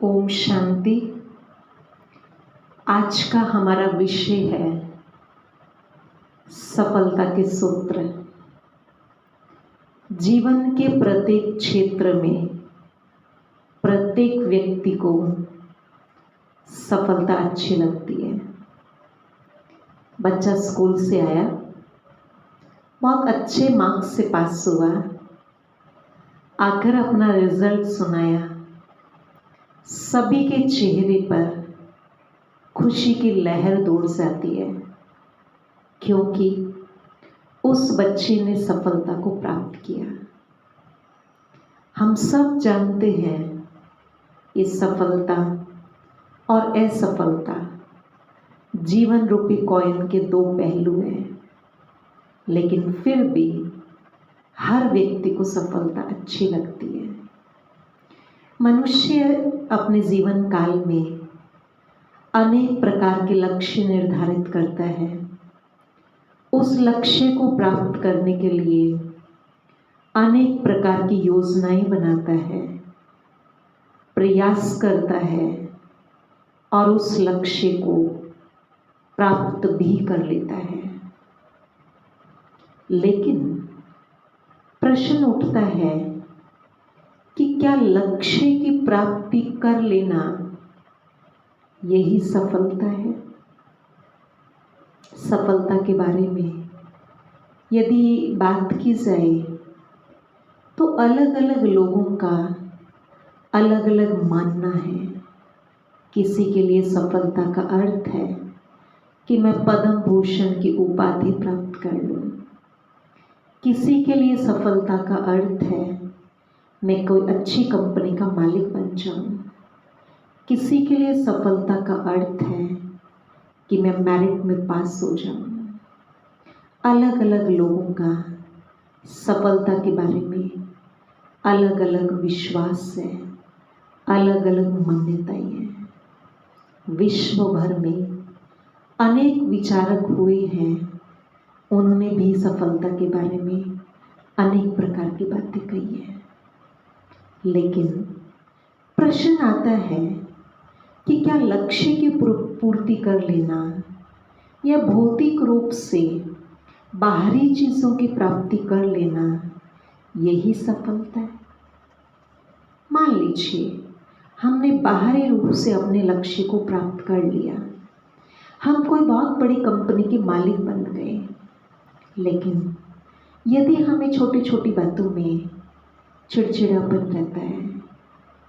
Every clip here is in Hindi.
ओम शांति। आज का हमारा विषय है सफलता के सूत्र। जीवन के प्रत्येक क्षेत्र में प्रत्येक व्यक्ति को सफलता अच्छी लगती है। बच्चा स्कूल से आया, बहुत अच्छे मार्क्स से पास हुआ, आकर अपना रिजल्ट सुनाया, सभी के चेहरे पर खुशी की लहर दौड़ जाती है, क्योंकि उस बच्चे ने सफलता को प्राप्त किया। हम सब जानते हैं ये सफलता और असफलता जीवन रूपी कॉइन के दो पहलू हैं, लेकिन फिर भी हर व्यक्ति को सफलता अच्छी लगती है। मनुष्य अपने जीवन काल में अनेक प्रकार के लक्ष्य निर्धारित करता है। उस लक्ष्य को प्राप्त करने के लिए अनेक प्रकार की योजनाएं बनाता है, प्रयास करता है और उस लक्ष्य को प्राप्त भी कर लेता है। लेकिन प्रश्न उठता है कि क्या लक्ष्य की प्राप्ति कर लेना यही सफलता है? सफलता के बारे में यदि बात की जाए तो अलग अलग लोगों का अलग अलग मानना है। किसी के लिए सफलता का अर्थ है कि मैं पद्म भूषण की उपाधि प्राप्त कर लूं। किसी के लिए सफलता का अर्थ है मैं कोई अच्छी कंपनी का मालिक बन जाऊं। किसी के लिए सफलता का अर्थ है कि मैं मेरिट में पास हो जाऊं। अलग अलग लोगों का सफलता के बारे में अलग अलग विश्वास है, अलग अलग मान्यताएं हैं। विश्व भर में अनेक विचारक हुए हैं, उन्होंने भी सफलता के बारे में अनेक प्रकार की बातें कही हैं। लेकिन प्रश्न आता है कि क्या लक्ष्य की पूर्ति कर लेना या भौतिक रूप से बाहरी चीज़ों की प्राप्ति कर लेना यही सफलता है? मान लीजिए हमने बाहरी रूप से अपने लक्ष्य को प्राप्त कर लिया, हम कोई बहुत बड़ी कंपनी के मालिक बन गए, लेकिन यदि हमें छोटी छोटी बातों में चिड़चिड़ापन रहता है,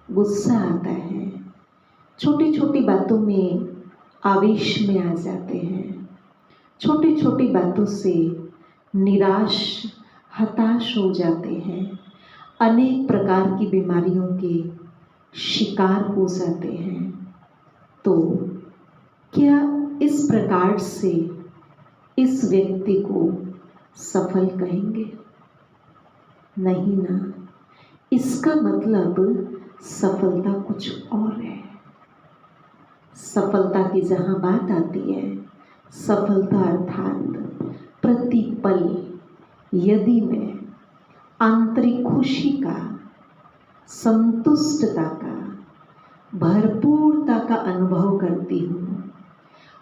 गुस्सा आता है, छोटी छोटी बातों में आवेश में आ जाते हैं, छोटी छोटी बातों से निराश हताश हो जाते हैं, अनेक प्रकार की बीमारियों के शिकार हो जाते हैं, तो क्या इस प्रकार से इस व्यक्ति को सफल कहेंगे? नहीं ना। इसका मतलब सफलता कुछ और है। सफलता की जहाँ बात आती है, सफलता अर्थात प्रतिपल यदि मैं आंतरिक खुशी का, संतुष्टता का, भरपूरता का अनुभव करती हूँ,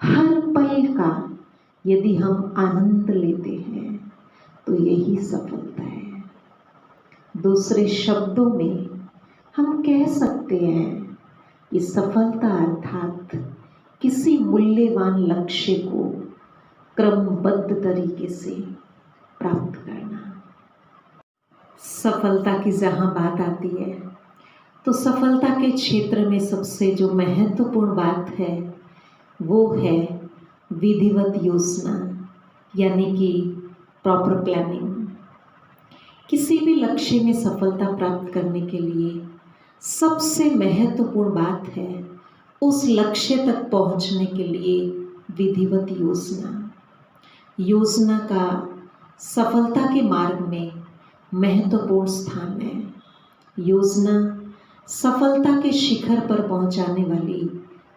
हर पल का यदि हम आनंद लेते हैं तो यही सफलता है। दूसरे शब्दों में हम कह सकते हैं कि सफलता अर्थात किसी मूल्यवान लक्ष्य को क्रमबद्ध तरीके से प्राप्त करना। सफलता की जहाँ बात आती है तो सफलता के क्षेत्र में सबसे जो महत्वपूर्ण बात है वो है विधिवत योजना, यानी कि प्रॉपर प्लानिंग। किसी भी लक्ष्य में सफलता प्राप्त करने के लिए सबसे महत्वपूर्ण बात है उस लक्ष्य तक पहुंचने के लिए विधिवत योजना। योजना का सफलता के मार्ग में महत्वपूर्ण स्थान है। योजना सफलता के शिखर पर पहुंचाने वाली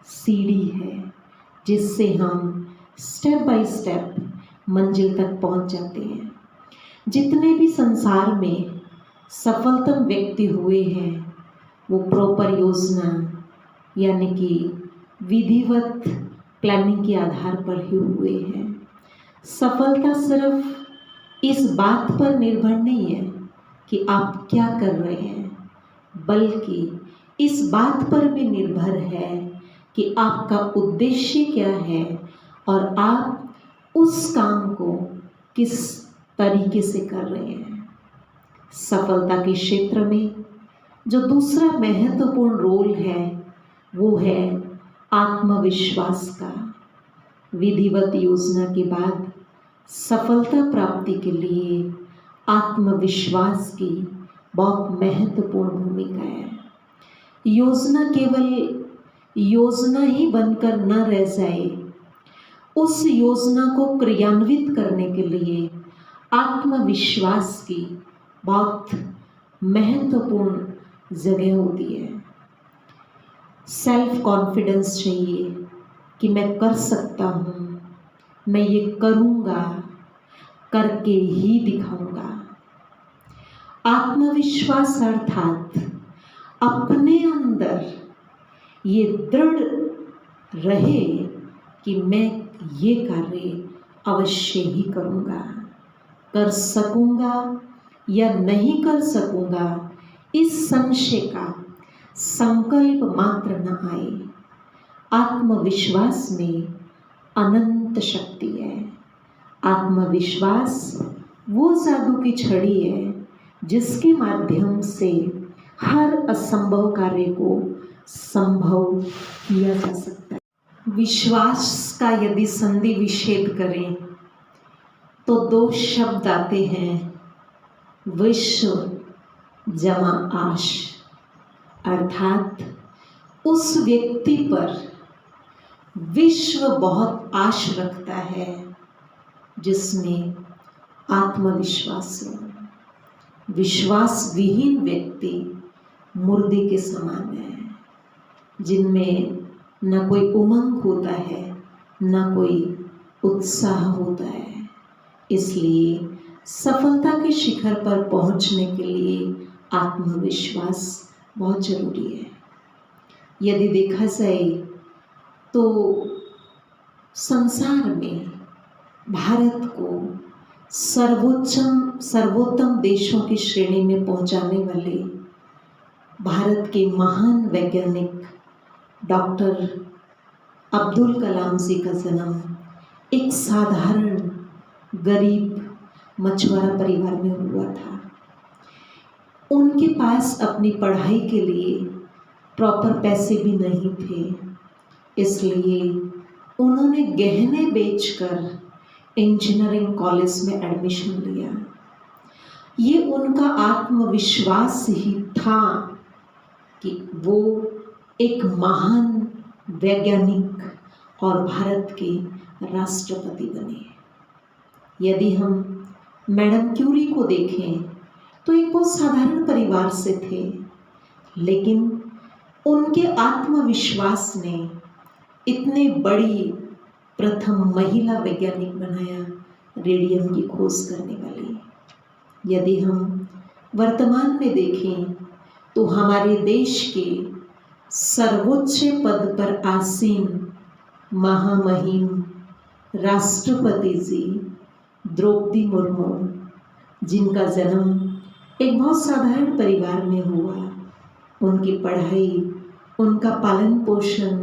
सीढ़ी है, जिससे हम स्टेप बाय स्टेप मंजिल तक पहुंच जाते हैं। जितने भी संसार में सफलतम व्यक्ति हुए हैं वो प्रॉपर योजना, यानी कि विधिवत प्लानिंग के आधार पर ही हुए हैं। सफलता सिर्फ इस बात पर निर्भर नहीं है कि आप क्या कर रहे हैं, बल्कि इस बात पर भी निर्भर है कि आपका उद्देश्य क्या है और आप उस काम को किस तरीके से कर रहे हैं। सफलता के क्षेत्र में जो दूसरा महत्वपूर्ण रोल है वो है आत्मविश्वास का। विधिवत योजना के बाद सफलता प्राप्ति के लिए आत्मविश्वास की बहुत महत्वपूर्ण भूमिका है। योजना केवल योजना ही बनकर न रह जाए, उस योजना को क्रियान्वित करने के लिए आत्मविश्वास की बहुत महत्वपूर्ण जगह होती है। सेल्फ कॉन्फिडेंस चाहिए कि मैं कर सकता हूँ, मैं ये करूँगा, करके ही दिखाऊंगा। आत्मविश्वास अर्थात अपने अंदर ये दृढ़ रहे कि मैं ये कार्य अवश्य ही करूँगा, कर सकूँगा या नहीं कर सकूँगा, इस संशय का संकल्प मात्र न आए। आत्मविश्वास में अनंत शक्ति है। आत्मविश्वास वो जादू की छड़ी है जिसके माध्यम से हर असंभव कार्य को संभव किया जा सकता है। विश्वास का यदि संधि विच्छेद करें तो दो शब्द आते हैं, विश्व जमा आश, अर्थात उस व्यक्ति पर विश्व बहुत आश रखता है जिसमें आत्मविश्वास हो। विश्वास विहीन व्यक्ति मुर्दे के समान है, जिनमें न कोई उमंग होता है, न कोई उत्साह होता है। इसलिए सफलता के शिखर पर पहुंचने के लिए आत्मविश्वास बहुत जरूरी है। यदि देखा जाए तो संसार में भारत को सर्वोत्तम देशों की श्रेणी में पहुंचाने वाले भारत के महान वैज्ञानिक डॉक्टर अब्दुल कलाम जी का जन्म एक साधारण गरीब मछुआरा परिवार में हुआ था। उनके पास अपनी पढ़ाई के लिए प्रॉपर पैसे भी नहीं थे, इसलिए उन्होंने गहने बेचकर इंजीनियरिंग कॉलेज में एडमिशन लिया। ये उनका आत्मविश्वास ही था कि वो एक महान वैज्ञानिक और भारत के राष्ट्रपति बने। यदि हम मैडम क्यूरी को देखें तो एक बहुत साधारण परिवार से थे, लेकिन उनके आत्मविश्वास ने इतने बड़ी प्रथम महिला वैज्ञानिक बनाया, रेडियम की खोज करने वाली। यदि हम वर्तमान में देखें तो हमारे देश के सर्वोच्च पद पर आसीन महामहिम राष्ट्रपति जी द्रौपदी मुर्मू, जिनका जन्म एक बहुत साधारण परिवार में हुआ, उनकी पढ़ाई, उनका पालन पोषण,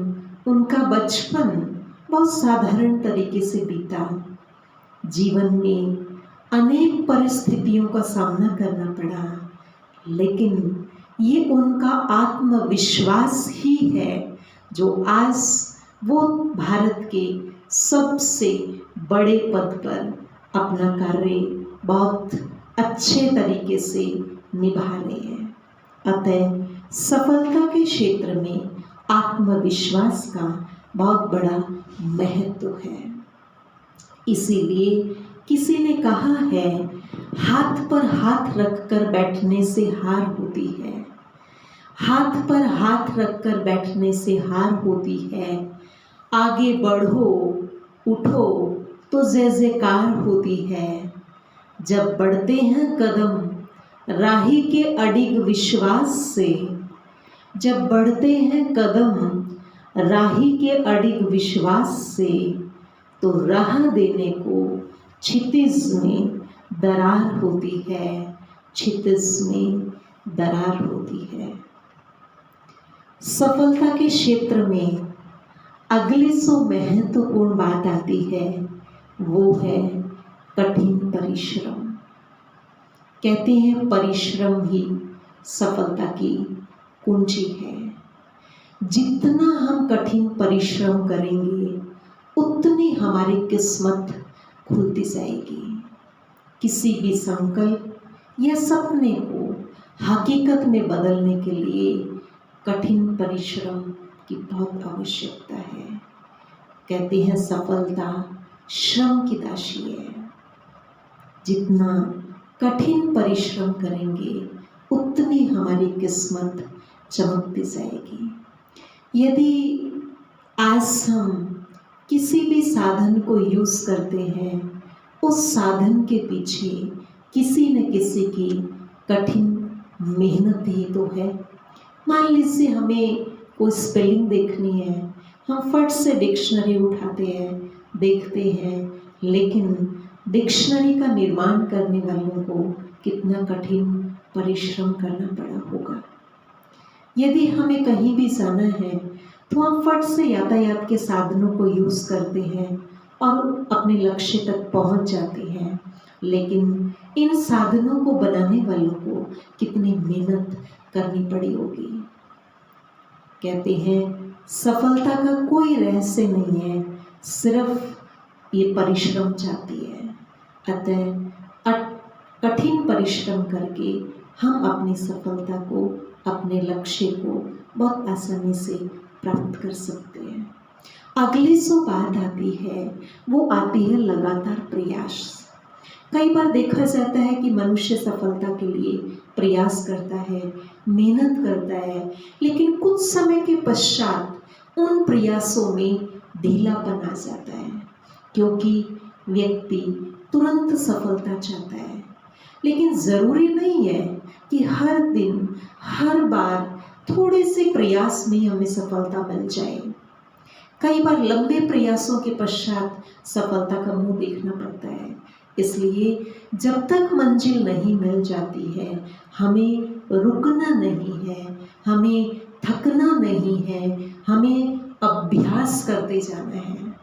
उनका बचपन बहुत साधारण तरीके से बीता। जीवन में अनेक परिस्थितियों का सामना करना पड़ा, लेकिन ये उनका आत्मविश्वास ही है जो आज वो भारत के सबसे बड़े पद पर अपना कार्य बहुत अच्छे तरीके से निभा रहे हैं। अतः सफलता के क्षेत्र में आत्मविश्वास का बहुत बड़ा महत्व है। इसीलिए किसी ने कहा है, हाथ पर हाथ रखकर बैठने से हार होती है, हाथ पर हाथ रखकर बैठने से हार होती है, आगे बढ़ो उठो तो जय जयकार होती है। जब बढ़ते हैं कदम राही के अडिग विश्वास से, जब बढ़ते हैं कदम राही के अडिग विश्वास से, तो राह देने को क्षितिज में दरार होती है, क्षितिज में दरार होती है। सफलता के क्षेत्र में अगली सो महत्वपूर्ण बात आती है, वो है कठिन परिश्रम। कहते हैं परिश्रम ही सफलता की कुंजी है। जितना हम कठिन परिश्रम करेंगे उतनी हमारी किस्मत खुलती जाएगी। किसी भी संकल्प या सपने को हकीकत में बदलने के लिए कठिन परिश्रम की बहुत आवश्यकता है। कहते हैं सफलता श्रम की दासी है। जितना कठिन परिश्रम करेंगे उतनी हमारी किस्मत चमकती जाएगी। यदि आज हम किसी भी साधन को यूज़ करते हैं, उस साधन के पीछे किसी न किसी की कठिन मेहनत ही तो है। मान लीजिए हमें कोई स्पेलिंग देखनी है, हम फट से डिक्शनरी उठाते हैं, देखते हैं, लेकिन डिक्शनरी का निर्माण करने वालों को कितना कठिन परिश्रम करना पड़ा होगा। यदि हमें कहीं भी जाना है तो हम फट से यातायात के साधनों को यूज़ करते हैं और अपने लक्ष्य तक पहुंच जाते हैं, लेकिन इन साधनों को बनाने वालों को कितनी मेहनत करनी पड़ी होगी। कहते हैं सफलता का कोई रहस्य नहीं है, सिर्फ ये परिश्रम चाहती है। अतः कठिन परिश्रम करके हम अपनी सफलता को, अपने लक्ष्य को बहुत आसानी से प्राप्त कर सकते हैं। अगली जो बात आती है वो आती है लगातार प्रयास। कई बार देखा जाता है कि मनुष्य सफलता के लिए प्रयास करता है, मेहनत करता है, लेकिन कुछ समय के पश्चात उन प्रयासों में ढीलापन आ जाता है, क्योंकि व्यक्ति तुरंत सफलता चाहता है। लेकिन ज़रूरी नहीं है कि हर दिन, हर बार थोड़े से प्रयास में हमें सफलता मिल जाए। कई बार लंबे प्रयासों के पश्चात सफलता का मुंह देखना पड़ता है। इसलिए जब तक मंजिल नहीं मिल जाती है, हमें रुकना नहीं है, हमें थकना नहीं है, हमें अभ्यास करते जाना है।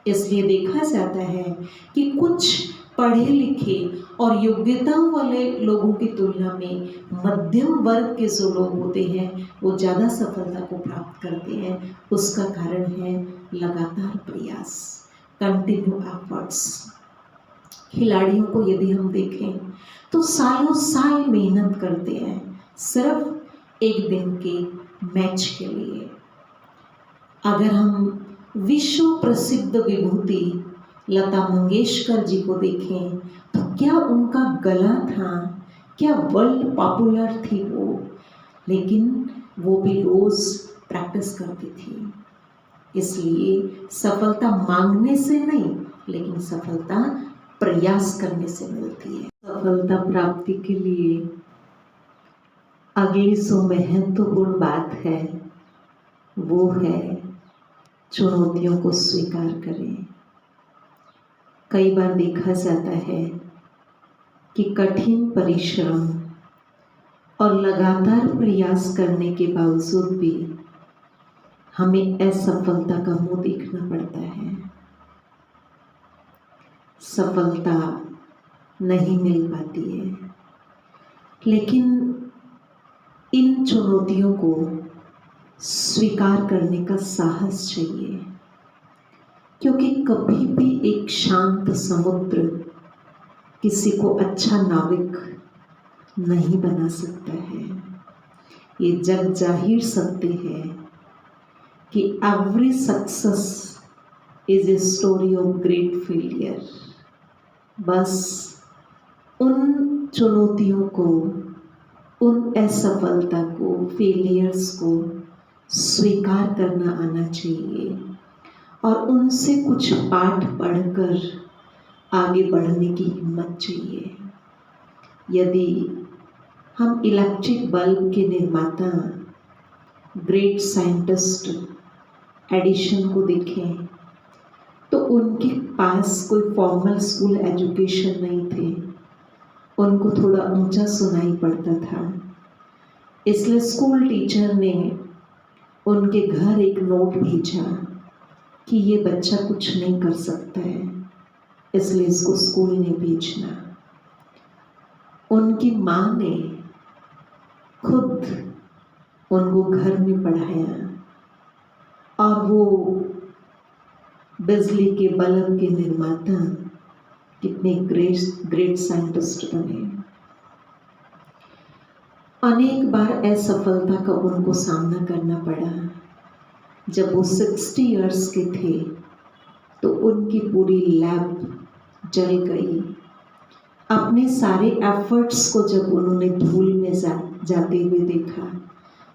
इसलिए देखा जाता है कि कुछ पढ़े लिखे और योग्यताओं वाले लोगों की तुलना में मध्यम वर्ग के जो लोग होते हैं वो ज़्यादा सफलता को प्राप्त करते हैं। उसका कारण है लगातार प्रयास, कंटिन्यू एफर्ट्स। खिलाड़ियों को यदि हम देखें तो सालों साल मेहनत करते हैं सिर्फ एक दिन के मैच के लिए। अगर हम विश्व प्रसिद्ध विभूति लता मंगेशकर जी को देखें तो क्या उनका गला था, क्या वर्ल्ड पॉपुलर थी वो, लेकिन वो भी रोज़ प्रैक्टिस करती थी। इसलिए सफलता मांगने से नहीं, लेकिन सफलता प्रयास करने से मिलती है। सफलता प्राप्ति के लिए अगली जो महत्वपूर्ण बात है वो है चुनौतियों को स्वीकार करें। कई बार देखा जाता है कि कठिन परिश्रम और लगातार प्रयास करने के बावजूद भी हमें असफलता का मुंह देखना पड़ता है। सफलता नहीं मिल पाती है, लेकिन इन चुनौतियों को स्वीकार करने का साहस चाहिए, क्योंकि कभी भी एक शांत समुद्र किसी को अच्छा नाविक नहीं बना सकता है। ये जग जाहिर सत्य है कि every success is a story of great failure. बस उन चुनौतियों को, उन असफलता को, फेलियर्स को स्वीकार करना आना चाहिए और उनसे कुछ पाठ पढ़कर आगे बढ़ने की हिम्मत चाहिए। यदि हम इलेक्ट्रिक बल्ब के निर्माता ग्रेट साइंटिस्ट एडिशन को देखें तो उनके पास कोई फॉर्मल स्कूल एजुकेशन नहीं थे, उनको थोड़ा ऊंचा सुनाई पड़ता था। इसलिए स्कूल टीचर ने उनके घर एक नोट भेजा कि ये बच्चा कुछ नहीं कर सकता है, इसलिए इसको स्कूल नहीं भेजना। उनकी माँ ने खुद उनको घर में पढ़ाया और वो बिजली के बल्ब के निर्माता कितने ग्रेट साइंटिस्ट बने। अनेक बार असफलता का उनको सामना करना पड़ा। जब वो 60 इयर्स के थे तो उनकी पूरी लैब जल गई। अपने सारे एफर्ट्स को जब उन्होंने धूल में जाते हुए देखा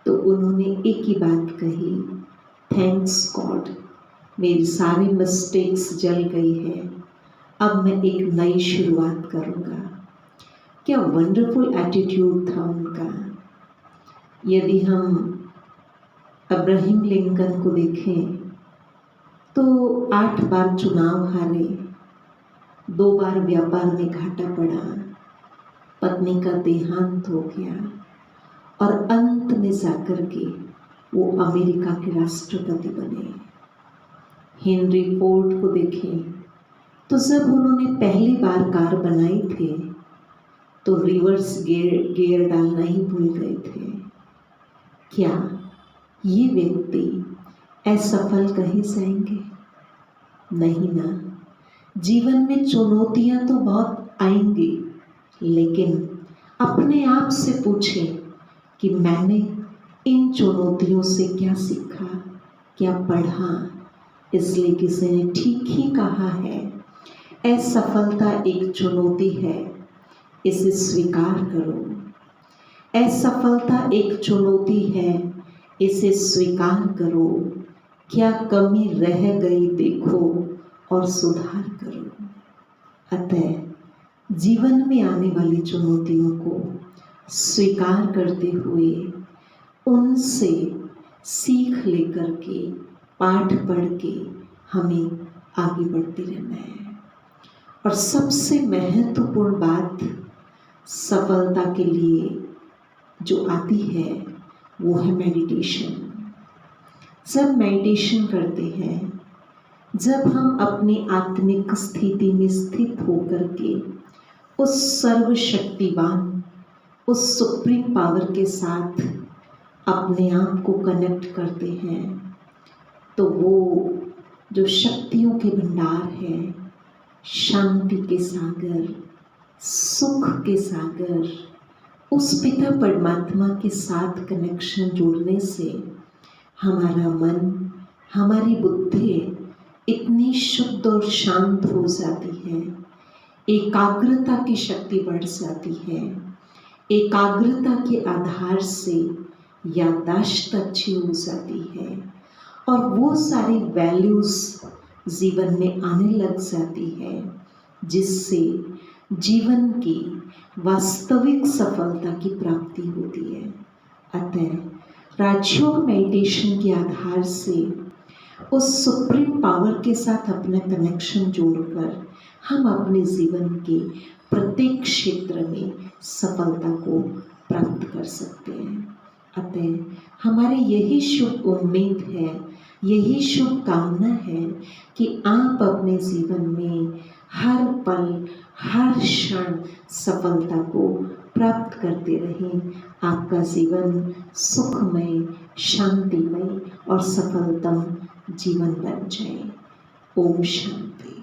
तो उन्होंने एक ही बात कही, थैंक्स गॉड, मेरी सारी मिस्टेक्स जल गई है, अब मैं एक नई शुरुआत करूँगा। क्या वंडरफुल एटीट्यूड था उनका। यदि हम अब्राहम लिंकन को देखें तो 8 बार चुनाव हारे, 2 बार व्यापार में घाटा पड़ा, पत्नी का देहांत हो गया और अंत में जाकर के वो अमेरिका के राष्ट्रपति बने। हेनरी फोर्ड को देखें तो जब उन्होंने पहली बार कार बनाई थी तो रिवर्स गियर डालना ही भूल गए थे। क्या ये व्यक्ति असफल कहे जाएंगे? नहीं ना। जीवन में चुनौतियां तो बहुत आएंगी, लेकिन अपने आप से पूछें कि मैंने इन चुनौतियों से क्या सीखा, क्या पढ़ा। इसलिए किसी ने ठीक ही कहा है, असफलता एक चुनौती है, इसे स्वीकार करो। असफलता एक चुनौती है, इसे स्वीकार करो। क्या कमी रह गई देखो और सुधार करो। अतः जीवन में आने वाली चुनौतियों को स्वीकार करते हुए उनसे सीख लेकर के, पाठ पढ़ के हमें आगे बढ़ते रहना है। और सबसे महत्वपूर्ण बात सफलता के लिए जो आती है वो है मेडिटेशन। जब मेडिटेशन करते हैं, जब हम अपनी आत्मिक स्थिति में स्थित होकर के उस सर्वशक्तिवान, उस सुप्रीम पावर के साथ अपने आप को कनेक्ट करते हैं, तो वो जो शक्तियों के भंडार है, शांति के सागर, सुख के सागर, उस पिता परमात्मा के साथ कनेक्शन जोड़ने से हमारा मन, हमारी बुद्धि इतनी शुद्ध और शांत हो जाती है, एकाग्रता की शक्ति बढ़ जाती है। एकाग्रता के आधार से याददाश्त अच्छी हो जाती है और वो सारी वैल्यूज़ जीवन में आने लग जाती है, जिससे जीवन की वास्तविक सफलता की प्राप्ति होती है। अतः राजयोग मेडिटेशन के आधार से उस सुप्रीम पावर के साथ अपना कनेक्शन जोड़कर हम अपने जीवन के प्रत्येक क्षेत्र में सफलता को प्राप्त कर सकते हैं। अतः हमारी यही शुभ उम्मीद है, यही शुभकामना है कि आप अपने जीवन में हर पल, हर क्षण सफलता को प्राप्त करते रहें। आपका जीवन सुखमय, शांतिमय और सफलतम जीवन बन जाए। ओम शांति।